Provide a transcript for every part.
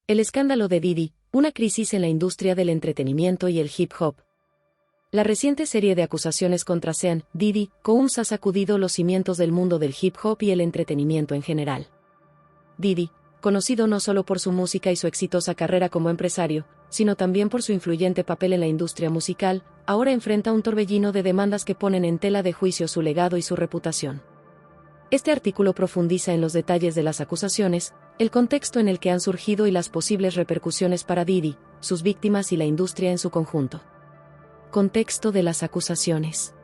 El escándalo de Diddy, una crisis en la industria del entretenimiento y el hip hop. La reciente serie de acusaciones contra Sean Diddy Combs ha sacudido los cimientos del mundo del hip hop y el entretenimiento en general. Diddy, conocido no solo por su música y su exitosa carrera como empresario, sino también por su influyente papel en la industria musical, ahora enfrenta un torbellino de demandas que ponen en tela de juicio su legado y su reputación. Este artículo profundiza en los detalles de las acusaciones, el contexto en el que han surgido y las posibles repercusiones para Diddy, sus víctimas y la industria en su conjunto. Contexto de las acusaciones.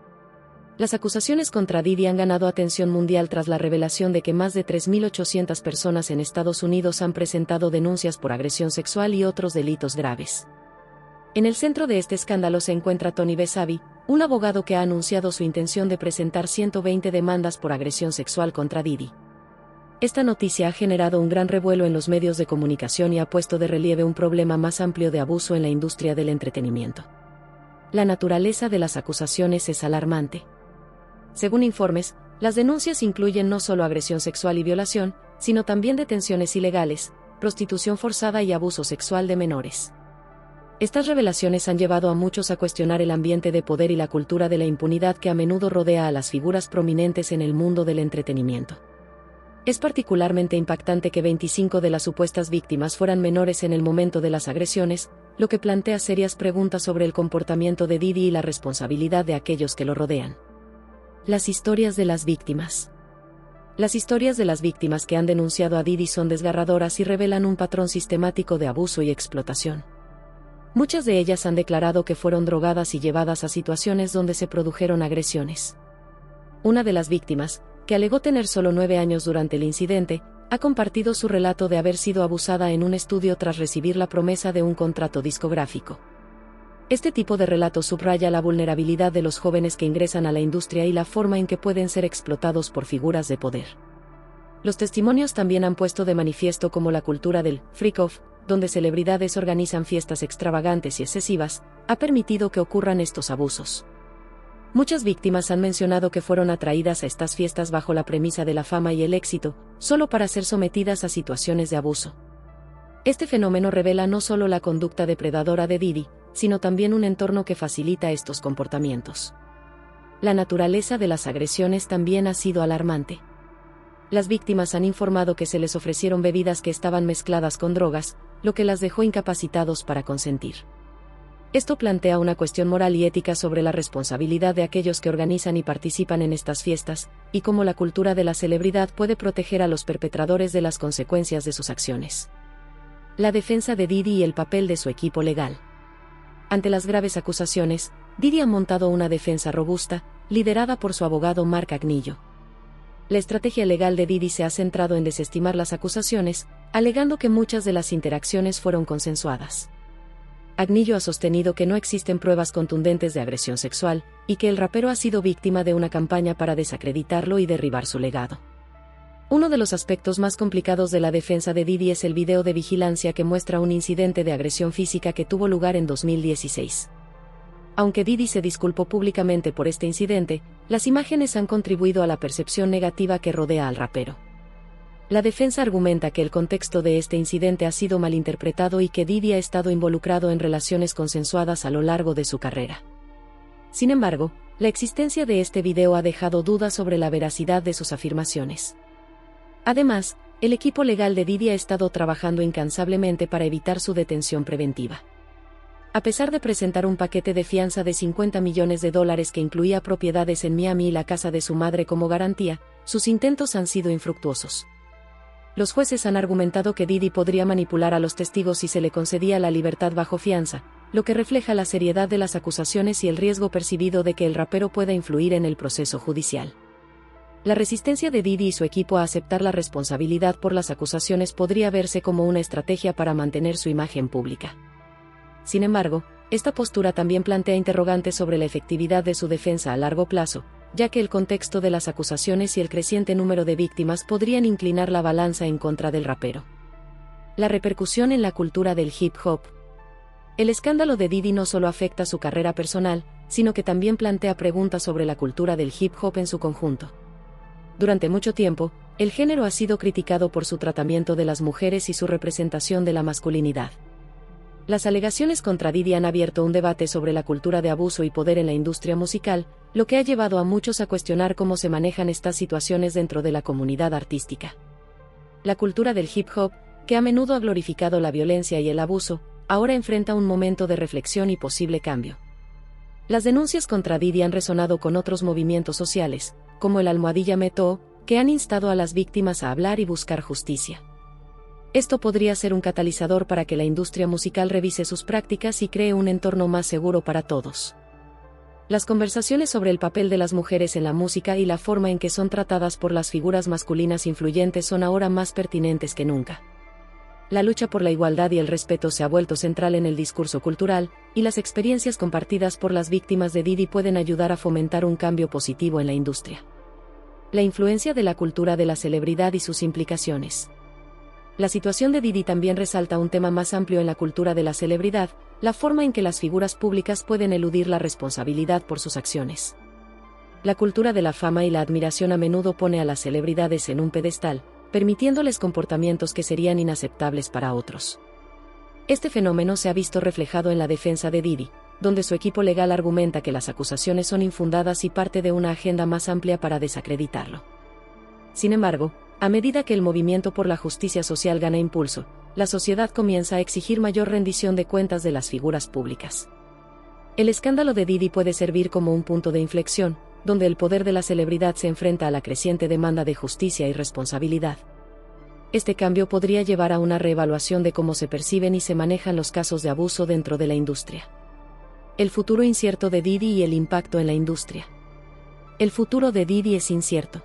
Las acusaciones contra Diddy han ganado atención mundial tras la revelación de que más de 3.800 personas en Estados Unidos han presentado denuncias por agresión sexual y otros delitos graves. En el centro de este escándalo se encuentra Tony Vesavi, un abogado que ha anunciado su intención de presentar 120 demandas por agresión sexual contra Diddy. Esta noticia ha generado un gran revuelo en los medios de comunicación y ha puesto de relieve un problema más amplio de abuso en la industria del entretenimiento. La naturaleza de las acusaciones es alarmante. Según informes, las denuncias incluyen no solo agresión sexual y violación, sino también detenciones ilegales, prostitución forzada y abuso sexual de menores. Estas revelaciones han llevado a muchos a cuestionar el ambiente de poder y la cultura de la impunidad que a menudo rodea a las figuras prominentes en el mundo del entretenimiento. Es particularmente impactante que 25 de las supuestas víctimas fueran menores en el momento de las agresiones, lo que plantea serias preguntas sobre el comportamiento de Diddy y la responsabilidad de aquellos que lo rodean. Las historias de las víctimas. Las historias de las víctimas que han denunciado a Diddy son desgarradoras y revelan un patrón sistemático de abuso y explotación. Muchas de ellas han declarado que fueron drogadas y llevadas a situaciones donde se produjeron agresiones. Una de las víctimas, que alegó tener solo 9 años durante el incidente, ha compartido su relato de haber sido abusada en un estudio tras recibir la promesa de un contrato discográfico. Este tipo de relato subraya la vulnerabilidad de los jóvenes que ingresan a la industria y la forma en que pueden ser explotados por figuras de poder. Los testimonios también han puesto de manifiesto cómo la cultura del freak-off, donde celebridades organizan fiestas extravagantes y excesivas, ha permitido que ocurran estos abusos. Muchas víctimas han mencionado que fueron atraídas a estas fiestas bajo la premisa de la fama y el éxito, solo para ser sometidas a situaciones de abuso. Este fenómeno revela no solo la conducta depredadora de Diddy, sino también un entorno que facilita estos comportamientos. La naturaleza de las agresiones también ha sido alarmante. Las víctimas han informado que se les ofrecieron bebidas que estaban mezcladas con drogas, lo que las dejó incapacitados para consentir. Esto plantea una cuestión moral y ética sobre la responsabilidad de aquellos que organizan y participan en estas fiestas, y cómo la cultura de la celebridad puede proteger a los perpetradores de las consecuencias de sus acciones. La defensa de Diddy y el papel de su equipo legal. Ante las graves acusaciones, Diddy ha montado una defensa robusta, liderada por su abogado Mark Agnillo. La estrategia legal de Diddy se ha centrado en desestimar las acusaciones, alegando que muchas de las interacciones fueron consensuadas. Agnillo ha sostenido que no existen pruebas contundentes de agresión sexual, y que el rapero ha sido víctima de una campaña para desacreditarlo y derribar su legado. Uno de los aspectos más complicados de la defensa de Diddy es el video de vigilancia que muestra un incidente de agresión física que tuvo lugar en 2016. Aunque Diddy se disculpó públicamente por este incidente, las imágenes han contribuido a la percepción negativa que rodea al rapero. La defensa argumenta que el contexto de este incidente ha sido malinterpretado y que Diddy ha estado involucrado en relaciones consensuadas a lo largo de su carrera. Sin embargo, la existencia de este video ha dejado dudas sobre la veracidad de sus afirmaciones. Además, el equipo legal de Diddy ha estado trabajando incansablemente para evitar su detención preventiva. A pesar de presentar un paquete de fianza de $50 millones que incluía propiedades en Miami y la casa de su madre como garantía, sus intentos han sido infructuosos. Los jueces han argumentado que Diddy podría manipular a los testigos si se le concedía la libertad bajo fianza, lo que refleja la seriedad de las acusaciones y el riesgo percibido de que el rapero pueda influir en el proceso judicial. La resistencia de Diddy y su equipo a aceptar la responsabilidad por las acusaciones podría verse como una estrategia para mantener su imagen pública. Sin embargo, esta postura también plantea interrogantes sobre la efectividad de su defensa a largo plazo, ya que el contexto de las acusaciones y el creciente número de víctimas podrían inclinar la balanza en contra del rapero. La repercusión en la cultura del hip hop. El escándalo de Diddy no solo afecta su carrera personal, sino que también plantea preguntas sobre la cultura del hip hop en su conjunto. Durante mucho tiempo, El género ha sido criticado por su tratamiento de las mujeres y su representación de la masculinidad. Las alegaciones contra Diddy han abierto un debate sobre la cultura de abuso y poder en la industria musical, lo que ha llevado a muchos a cuestionar cómo se manejan estas situaciones dentro de la comunidad artística. La cultura del hip hop, que a menudo ha glorificado la violencia y el abuso, ahora enfrenta un momento de reflexión y posible cambio. Las denuncias contra Diddy han resonado con otros movimientos sociales, como el Almohadilla Me Too, que han instado a las víctimas a hablar y buscar justicia. Esto podría ser un catalizador para que la industria musical revise sus prácticas y cree un entorno más seguro para todos. Las conversaciones sobre el papel de las mujeres en la música y la forma en que son tratadas por las figuras masculinas influyentes son ahora más pertinentes que nunca. La lucha por la igualdad y el respeto se ha vuelto central en el discurso cultural, y las experiencias compartidas por las víctimas de Diddy pueden ayudar a fomentar un cambio positivo en la industria. La influencia de la cultura de la celebridad y sus implicaciones. La situación de Diddy también resalta un tema más amplio en la cultura de la celebridad, la forma en que las figuras públicas pueden eludir la responsabilidad por sus acciones. La cultura de la fama y la admiración a menudo pone a las celebridades en un pedestal, permitiéndoles comportamientos que serían inaceptables para otros. Este fenómeno se ha visto reflejado en la defensa de Diddy, donde su equipo legal argumenta que las acusaciones son infundadas y parte de una agenda más amplia para desacreditarlo. Sin embargo, a medida que el movimiento por la justicia social gana impulso, la sociedad comienza a exigir mayor rendición de cuentas de las figuras públicas. El escándalo de Diddy puede servir como un punto de inflexión, donde el poder de la celebridad se enfrenta a la creciente demanda de justicia y responsabilidad. Este cambio podría llevar a una reevaluación de cómo se perciben y se manejan los casos de abuso dentro de la industria. El futuro incierto de Diddy y el impacto en la industria. El futuro de Diddy es incierto.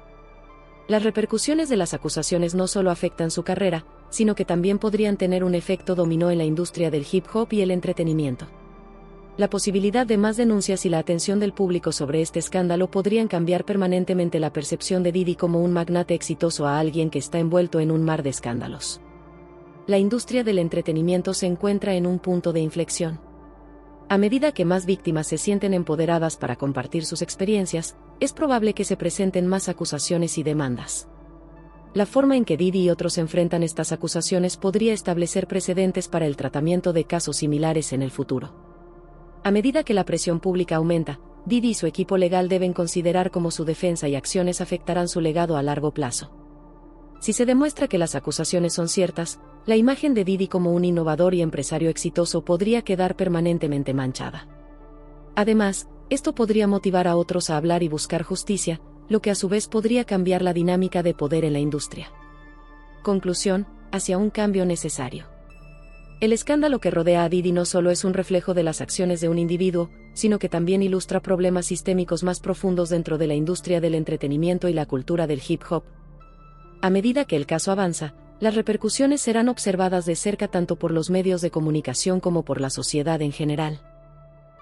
Las repercusiones de las acusaciones no solo afectan su carrera, sino que también podrían tener un efecto dominó en la industria del hip hop y el entretenimiento. La posibilidad de más denuncias y la atención del público sobre este escándalo podrían cambiar permanentemente la percepción de Diddy como un magnate exitoso a alguien que está envuelto en un mar de escándalos. La industria del entretenimiento se encuentra en un punto de inflexión. A medida que más víctimas se sienten empoderadas para compartir sus experiencias, es probable que se presenten más acusaciones y demandas. La forma en que Diddy y otros enfrentan estas acusaciones podría establecer precedentes para el tratamiento de casos similares en el futuro. A medida que la presión pública aumenta, Diddy y su equipo legal deben considerar cómo su defensa y acciones afectarán su legado a largo plazo. Si se demuestra que las acusaciones son ciertas, la imagen de Diddy como un innovador y empresario exitoso podría quedar permanentemente manchada. Además, esto podría motivar a otros a hablar y buscar justicia, lo que a su vez podría cambiar la dinámica de poder en la industria. Conclusión, hacia un cambio necesario. El escándalo que rodea a Diddy no solo es un reflejo de las acciones de un individuo, sino que también ilustra problemas sistémicos más profundos dentro de la industria del entretenimiento y la cultura del hip hop. A medida que el caso avanza, las repercusiones serán observadas de cerca tanto por los medios de comunicación como por la sociedad en general.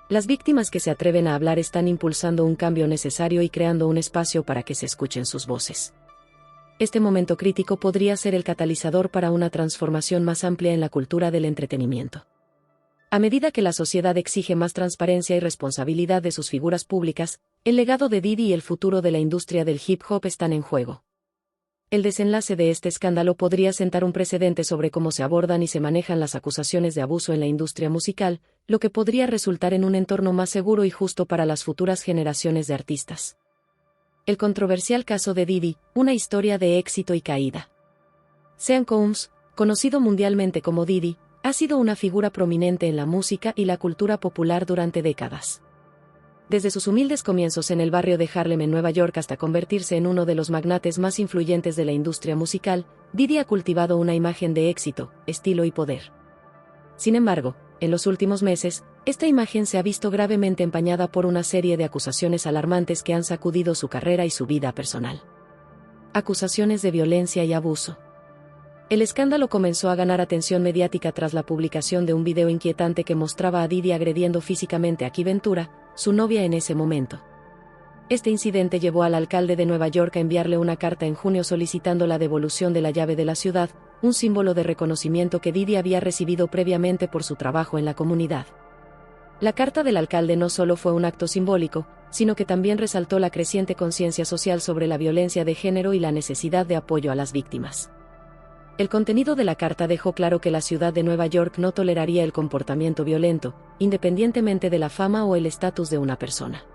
Las víctimas que se atreven a hablar están impulsando un cambio necesario y creando un espacio para que se escuchen sus voces. Este momento crítico podría ser el catalizador para una transformación más amplia en la cultura del entretenimiento. A medida que la sociedad exige más transparencia y responsabilidad de sus figuras públicas, el legado de Diddy y el futuro de la industria del hip hop están en juego. El desenlace de este escándalo podría sentar un precedente sobre cómo se abordan y se manejan las acusaciones de abuso en la industria musical, lo que podría resultar en un entorno más seguro y justo para las futuras generaciones de artistas. El controversial caso de Diddy, una historia de éxito y caída. Sean Combs, conocido mundialmente como Diddy, ha sido una figura prominente en la música y la cultura popular durante décadas. Desde sus humildes comienzos en el barrio de Harlem en Nueva York hasta convertirse en uno de los magnates más influyentes de la industria musical, Diddy ha cultivado una imagen de éxito, estilo y poder. Sin embargo, en los últimos meses, esta imagen se ha visto gravemente empañada por una serie de acusaciones alarmantes que han sacudido su carrera y su vida personal. Acusaciones de violencia y abuso. El escándalo comenzó a ganar atención mediática tras la publicación de un video inquietante que mostraba a Diddy agrediendo físicamente a Ki Ventura, su novia en ese momento. Este incidente llevó al alcalde de Nueva York a enviarle una carta en junio solicitando la devolución de la llave de la ciudad, un símbolo de reconocimiento que Diddy había recibido previamente por su trabajo en la comunidad. La carta del alcalde no solo fue un acto simbólico, sino que también resaltó la creciente conciencia social sobre la violencia de género y la necesidad de apoyo a las víctimas. El contenido de la carta dejó claro que la ciudad de Nueva York no toleraría el comportamiento violento, independientemente de la fama o el estatus de una persona.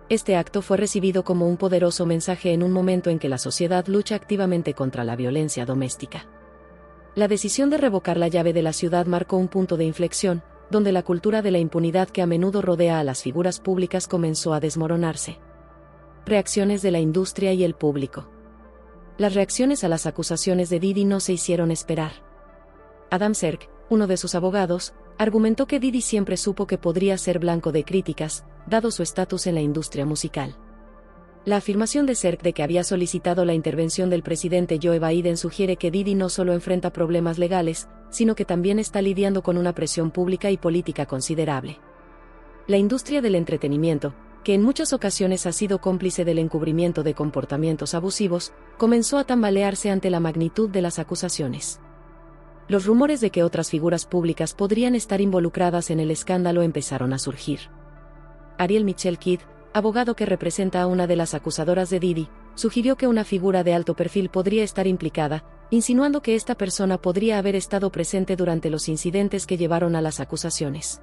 Este acto fue recibido como un poderoso mensaje en un momento en que la sociedad lucha activamente contra la violencia doméstica. La decisión de revocar la llave de la ciudad marcó un punto de inflexión, donde la cultura de la impunidad que a menudo rodea a las figuras públicas comenzó a desmoronarse. Reacciones de la industria y el público. Las reacciones a las acusaciones de Diddy no se hicieron esperar. Adam Serk, uno de sus abogados, argumentó que Diddy siempre supo que podría ser blanco de críticas, dado su estatus en la industria musical. La afirmación de Serk de que había solicitado la intervención del presidente Joe Biden sugiere que Diddy no solo enfrenta problemas legales, sino que también está lidiando con una presión pública y política considerable. La industria del entretenimiento, que en muchas ocasiones ha sido cómplice del encubrimiento de comportamientos abusivos, comenzó a tambalearse ante la magnitud de las acusaciones. Los rumores de que otras figuras públicas podrían estar involucradas en el escándalo empezaron a surgir. Ariel Mitchell Kidd, abogado que representa a una de las acusadoras de Diddy, sugirió que una figura de alto perfil podría estar implicada, insinuando que esta persona podría haber estado presente durante los incidentes que llevaron a las acusaciones.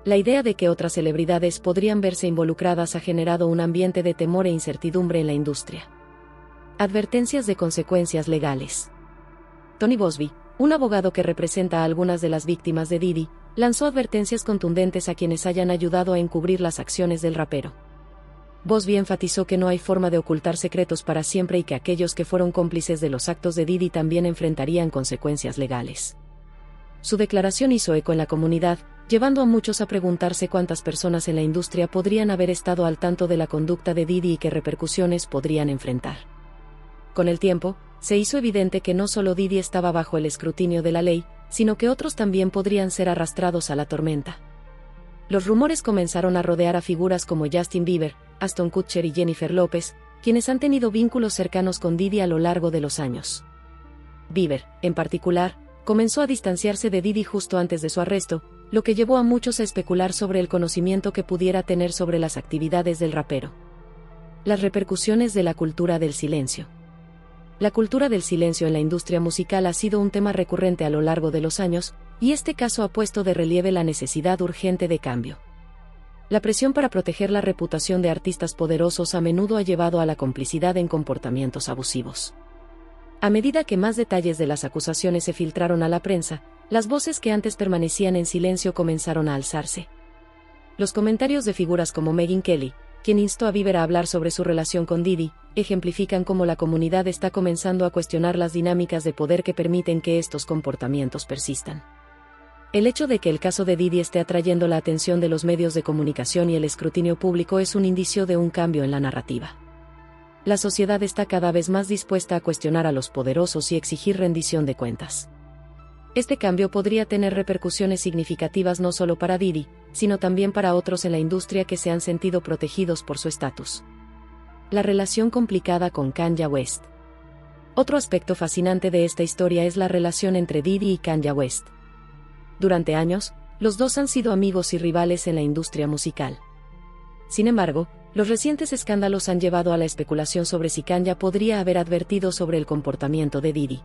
La idea de que otras celebridades podrían verse involucradas ha generado un ambiente de temor e incertidumbre en la industria. Advertencias de consecuencias legales. Tony Bosby, un abogado que representa a algunas de las víctimas de Diddy, lanzó advertencias contundentes a quienes hayan ayudado a encubrir las acciones del rapero. Bosby enfatizó que no hay forma de ocultar secretos para siempre y que aquellos que fueron cómplices de los actos de Diddy también enfrentarían consecuencias legales. Su declaración hizo eco en la comunidad, llevando a muchos a preguntarse cuántas personas en la industria podrían haber estado al tanto de la conducta de Diddy y qué repercusiones podrían enfrentar. Con el tiempo, se hizo evidente que no solo Diddy estaba bajo el escrutinio de la ley, sino que otros también podrían ser arrastrados a la tormenta. Los rumores comenzaron a rodear a figuras como Justin Bieber, Ashton Kutcher y Jennifer López, quienes han tenido vínculos cercanos con Diddy a lo largo de los años. Bieber, en particular, comenzó a distanciarse de Diddy justo antes de su arresto, lo que llevó a muchos a especular sobre el conocimiento que pudiera tener sobre las actividades del rapero. Las repercusiones de la cultura del silencio. La cultura del silencio en la industria musical ha sido un tema recurrente a lo largo de los años, y este caso ha puesto de relieve la necesidad urgente de cambio. La presión para proteger la reputación de artistas poderosos a menudo ha llevado a la complicidad en comportamientos abusivos. A medida que más detalles de las acusaciones se filtraron a la prensa, las voces que antes permanecían en silencio comenzaron a alzarse. Los comentarios de figuras como Megyn Kelly, quien instó a Bieber a hablar sobre su relación con Diddy, ejemplifican cómo la comunidad está comenzando a cuestionar las dinámicas de poder que permiten que estos comportamientos persistan. El hecho de que el caso de Diddy esté atrayendo la atención de los medios de comunicación y el escrutinio público es un indicio de un cambio en la narrativa. La sociedad está cada vez más dispuesta a cuestionar a los poderosos y exigir rendición de cuentas. Este cambio podría tener repercusiones significativas no solo para Diddy, sino también para otros en la industria que se han sentido protegidos por su estatus. La relación complicada con Kanye West. Otro aspecto fascinante de esta historia es la relación entre Diddy y Kanye West. Durante años, los dos han sido amigos y rivales en la industria musical. Sin embargo, los recientes escándalos han llevado a la especulación sobre si Kanye podría haber advertido sobre el comportamiento de Diddy.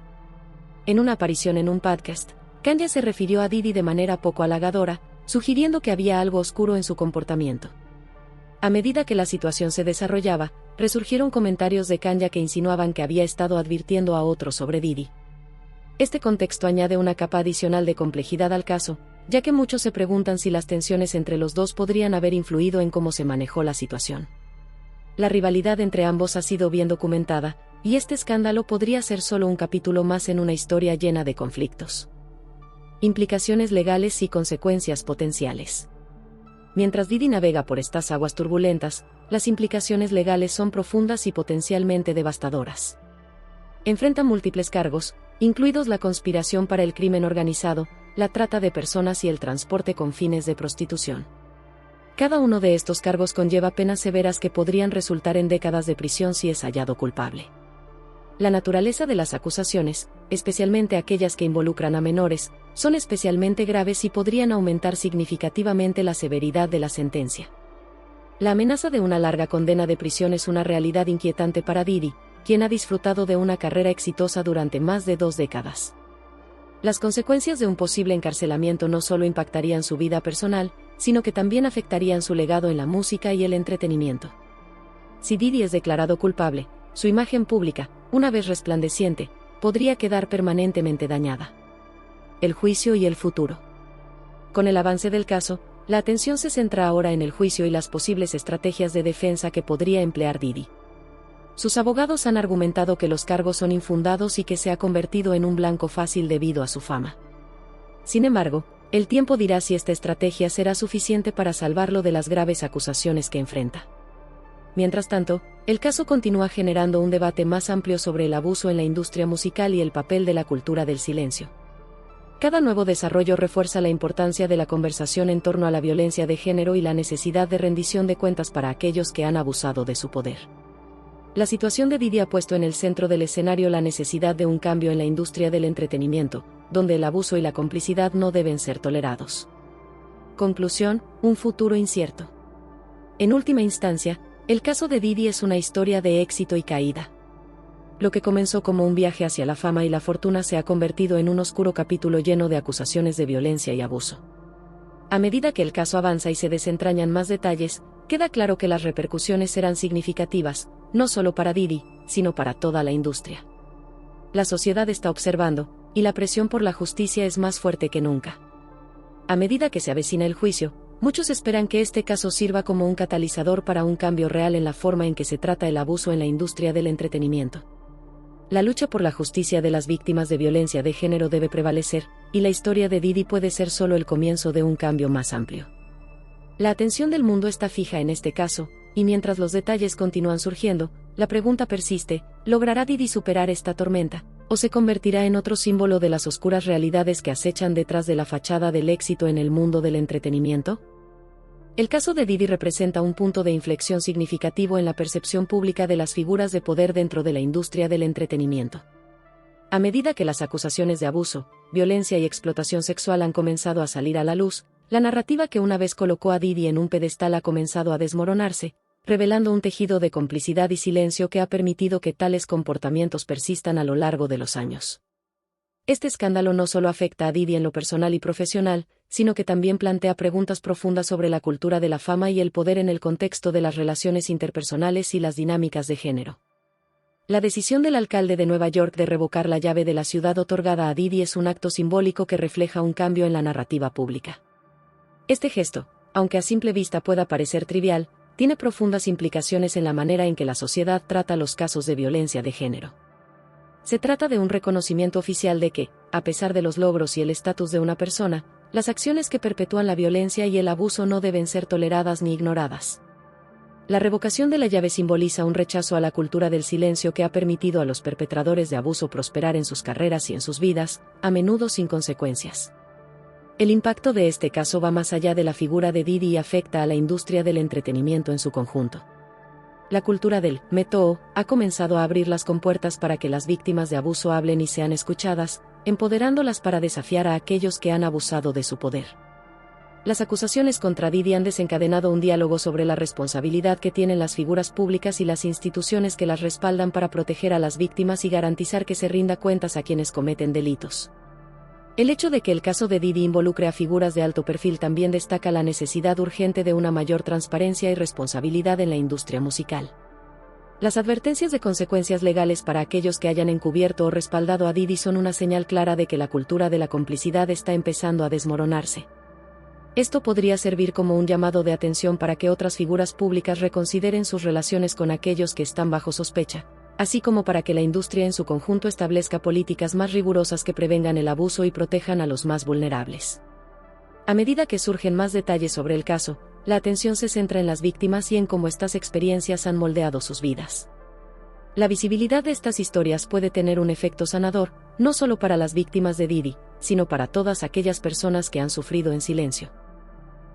En una aparición en un podcast, Kanye se refirió a Diddy de manera poco halagadora, sugiriendo que había algo oscuro en su comportamiento. A medida que la situación se desarrollaba, resurgieron comentarios de Kanye que insinuaban que había estado advirtiendo a otros sobre Diddy. Este contexto añade una capa adicional de complejidad al caso, ya que muchos se preguntan si las tensiones entre los dos podrían haber influido en cómo se manejó la situación. La rivalidad entre ambos ha sido bien documentada, y este escándalo podría ser solo un capítulo más en una historia llena de conflictos. Implicaciones legales y consecuencias potenciales. Mientras Diddy navega por estas aguas turbulentas, las implicaciones legales son profundas y potencialmente devastadoras. Enfrenta múltiples cargos, incluidos la conspiración para el crimen organizado, la trata de personas y el transporte con fines de prostitución. Cada uno de estos cargos conlleva penas severas que podrían resultar en décadas de prisión si es hallado culpable. La naturaleza de las acusaciones, especialmente aquellas que involucran a menores, son especialmente graves y podrían aumentar significativamente la severidad de la sentencia. La amenaza de una larga condena de prisión es una realidad inquietante para Diddy, quien ha disfrutado de una carrera exitosa durante más de 2 décadas. Las consecuencias de un posible encarcelamiento no solo impactarían su vida personal, sino que también afectarían su legado en la música y el entretenimiento. Si Diddy es declarado culpable, su imagen pública, una vez resplandeciente, podría quedar permanentemente dañada. El juicio y el futuro. Con el avance del caso, la atención se centra ahora en el juicio y las posibles estrategias de defensa que podría emplear Diddy. Sus abogados han argumentado que los cargos son infundados y que se ha convertido en un blanco fácil debido a su fama. Sin embargo, el tiempo dirá si esta estrategia será suficiente para salvarlo de las graves acusaciones que enfrenta. Mientras tanto, el caso continúa generando un debate más amplio sobre el abuso en la industria musical y el papel de la cultura del silencio. Cada nuevo desarrollo refuerza la importancia de la conversación en torno a la violencia de género y la necesidad de rendición de cuentas para aquellos que han abusado de su poder. La situación de Diddy ha puesto en el centro del escenario la necesidad de un cambio en la industria del entretenimiento, donde el abuso y la complicidad no deben ser tolerados. Conclusión: un futuro incierto. En última instancia, el caso de Diddy es una historia de éxito y caída. Lo que comenzó como un viaje hacia la fama y la fortuna se ha convertido en un oscuro capítulo lleno de acusaciones de violencia y abuso. A medida que el caso avanza y se desentrañan más detalles, queda claro que las repercusiones serán significativas, no solo para Diddy, sino para toda la industria. La sociedad está observando, y la presión por la justicia es más fuerte que nunca. A medida que se avecina el juicio, muchos esperan que este caso sirva como un catalizador para un cambio real en la forma en que se trata el abuso en la industria del entretenimiento. La lucha por la justicia de las víctimas de violencia de género debe prevalecer, y la historia de Diddy puede ser solo el comienzo de un cambio más amplio. La atención del mundo está fija en este caso, y mientras los detalles continúan surgiendo, la pregunta persiste: ¿logrará Diddy superar esta tormenta, o se convertirá en otro símbolo de las oscuras realidades que acechan detrás de la fachada del éxito en el mundo del entretenimiento? El caso de Diddy representa un punto de inflexión significativo en la percepción pública de las figuras de poder dentro de la industria del entretenimiento. A medida que las acusaciones de abuso, violencia y explotación sexual han comenzado a salir a la luz, la narrativa que una vez colocó a Diddy en un pedestal ha comenzado a desmoronarse, revelando un tejido de complicidad y silencio que ha permitido que tales comportamientos persistan a lo largo de los años. Este escándalo no solo afecta a Diddy en lo personal y profesional, sino que también plantea preguntas profundas sobre la cultura de la fama y el poder en el contexto de las relaciones interpersonales y las dinámicas de género. La decisión del alcalde de Nueva York de revocar la llave de la ciudad otorgada a Diddy es un acto simbólico que refleja un cambio en la narrativa pública. Este gesto, aunque a simple vista pueda parecer trivial, tiene profundas implicaciones en la manera en que la sociedad trata los casos de violencia de género. Se trata de un reconocimiento oficial de que, a pesar de los logros y el estatus de una persona, las acciones que perpetúan la violencia y el abuso no deben ser toleradas ni ignoradas. La revocación de la llave simboliza un rechazo a la cultura del silencio que ha permitido a los perpetradores de abuso prosperar en sus carreras y en sus vidas, a menudo sin consecuencias. El impacto de este caso va más allá de la figura de Diddy y afecta a la industria del entretenimiento en su conjunto. La cultura del Me Too ha comenzado a abrir las compuertas para que las víctimas de abuso hablen y sean escuchadas, empoderándolas para desafiar a aquellos que han abusado de su poder. Las acusaciones contra Diddy han desencadenado un diálogo sobre la responsabilidad que tienen las figuras públicas y las instituciones que las respaldan para proteger a las víctimas y garantizar que se rinda cuentas a quienes cometen delitos. El hecho de que el caso de Diddy involucre a figuras de alto perfil también destaca la necesidad urgente de una mayor transparencia y responsabilidad en la industria musical. Las advertencias de consecuencias legales para aquellos que hayan encubierto o respaldado a Diddy son una señal clara de que la cultura de la complicidad está empezando a desmoronarse. Esto podría servir como un llamado de atención para que otras figuras públicas reconsideren sus relaciones con aquellos que están bajo sospecha, así como para que la industria en su conjunto establezca políticas más rigurosas que prevengan el abuso y protejan a los más vulnerables. A medida que surgen más detalles sobre el caso, la atención se centra en las víctimas y en cómo estas experiencias han moldeado sus vidas. La visibilidad de estas historias puede tener un efecto sanador, no solo para las víctimas de Diddy, sino para todas aquellas personas que han sufrido en silencio.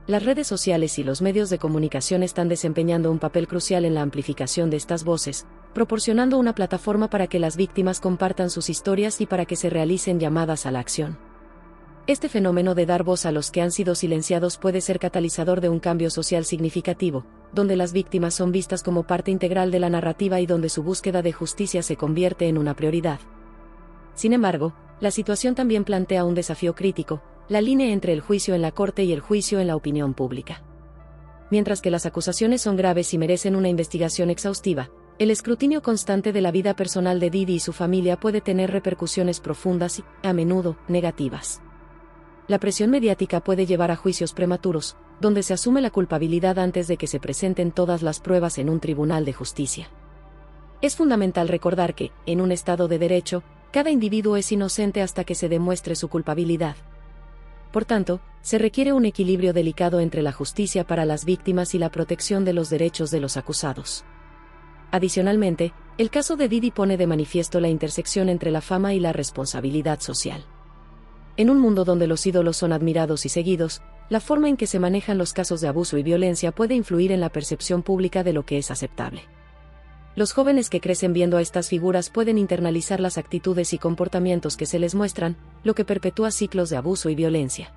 Las redes sociales y los medios de comunicación están desempeñando un papel crucial en la amplificación de estas voces, proporcionando una plataforma para que las víctimas compartan sus historias y para que se realicen llamadas a la acción. Este fenómeno de dar voz a los que han sido silenciados puede ser catalizador de un cambio social significativo, donde las víctimas son vistas como parte integral de la narrativa y donde su búsqueda de justicia se convierte en una prioridad. Sin embargo, la situación también plantea un desafío crítico: la línea entre el juicio en la corte y el juicio en la opinión pública. Mientras que las acusaciones son graves y merecen una investigación exhaustiva, el escrutinio constante de la vida personal de Diddy y su familia puede tener repercusiones profundas y, a menudo, negativas. La presión mediática puede llevar a juicios prematuros, donde se asume la culpabilidad antes de que se presenten todas las pruebas en un tribunal de justicia. Es fundamental recordar que, en un Estado de derecho, cada individuo es inocente hasta que se demuestre su culpabilidad. Por tanto, se requiere un equilibrio delicado entre la justicia para las víctimas y la protección de los derechos de los acusados. Adicionalmente, el caso de Diddy pone de manifiesto la intersección entre la fama y la responsabilidad social. En un mundo donde los ídolos son admirados y seguidos, la forma en que se manejan los casos de abuso y violencia puede influir en la percepción pública de lo que es aceptable. Los jóvenes que crecen viendo a estas figuras pueden internalizar las actitudes y comportamientos que se les muestran, lo que perpetúa ciclos de abuso y violencia.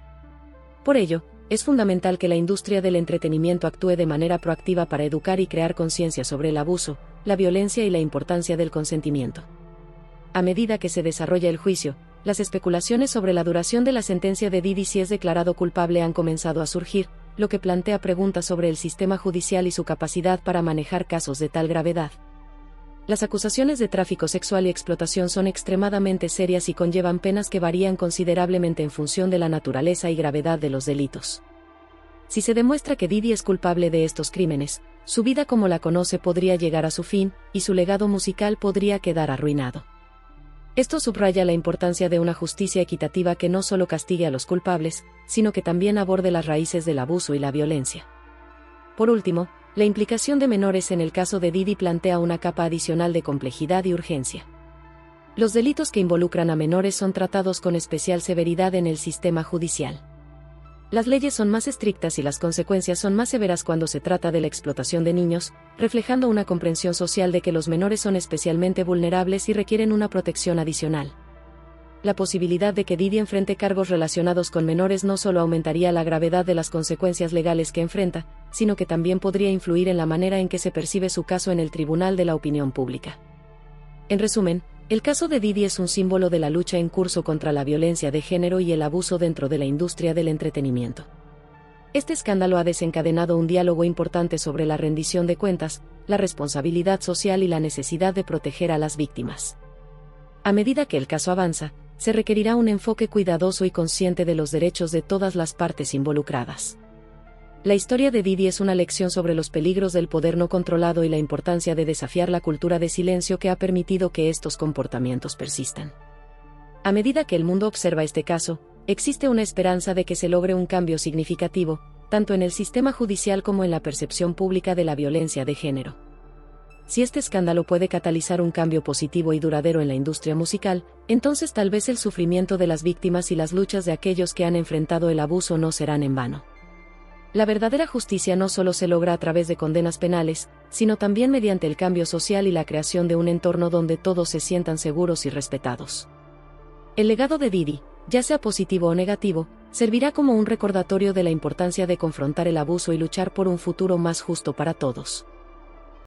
Por ello, es fundamental que la industria del entretenimiento actúe de manera proactiva para educar y crear conciencia sobre el abuso, la violencia y la importancia del consentimiento. A medida que se desarrolla el juicio, las especulaciones sobre la duración de la sentencia de Diddy si es declarado culpable han comenzado a surgir, lo que plantea preguntas sobre el sistema judicial y su capacidad para manejar casos de tal gravedad. Las acusaciones de tráfico sexual y explotación son extremadamente serias y conllevan penas que varían considerablemente en función de la naturaleza y gravedad de los delitos. Si se demuestra que Diddy es culpable de estos crímenes, su vida como la conoce podría llegar a su fin, y su legado musical podría quedar arruinado. Esto subraya la importancia de una justicia equitativa que no solo castigue a los culpables, sino que también aborde las raíces del abuso y la violencia. Por último, la implicación de menores en el caso de Diddy plantea una capa adicional de complejidad y urgencia. Los delitos que involucran a menores son tratados con especial severidad en el sistema judicial. Las leyes son más estrictas y las consecuencias son más severas cuando se trata de la explotación de niños, reflejando una comprensión social de que los menores son especialmente vulnerables y requieren una protección adicional. La posibilidad de que Diddy enfrente cargos relacionados con menores no solo aumentaría la gravedad de las consecuencias legales que enfrenta, sino que también podría influir en la manera en que se percibe su caso en el tribunal de la opinión pública. En resumen, el caso de Diddy es un símbolo de la lucha en curso contra la violencia de género y el abuso dentro de la industria del entretenimiento. Este escándalo ha desencadenado un diálogo importante sobre la rendición de cuentas, la responsabilidad social y la necesidad de proteger a las víctimas. A medida que el caso avanza, se requerirá un enfoque cuidadoso y consciente de los derechos de todas las partes involucradas. La historia de Diddy es una lección sobre los peligros del poder no controlado y la importancia de desafiar la cultura de silencio que ha permitido que estos comportamientos persistan. A medida que el mundo observa este caso, existe una esperanza de que se logre un cambio significativo, tanto en el sistema judicial como en la percepción pública de la violencia de género. Si este escándalo puede catalizar un cambio positivo y duradero en la industria musical, entonces tal vez el sufrimiento de las víctimas y las luchas de aquellos que han enfrentado el abuso no serán en vano. La verdadera justicia no solo se logra a través de condenas penales, sino también mediante el cambio social y la creación de un entorno donde todos se sientan seguros y respetados. El legado de Diddy, ya sea positivo o negativo, servirá como un recordatorio de la importancia de confrontar el abuso y luchar por un futuro más justo para todos.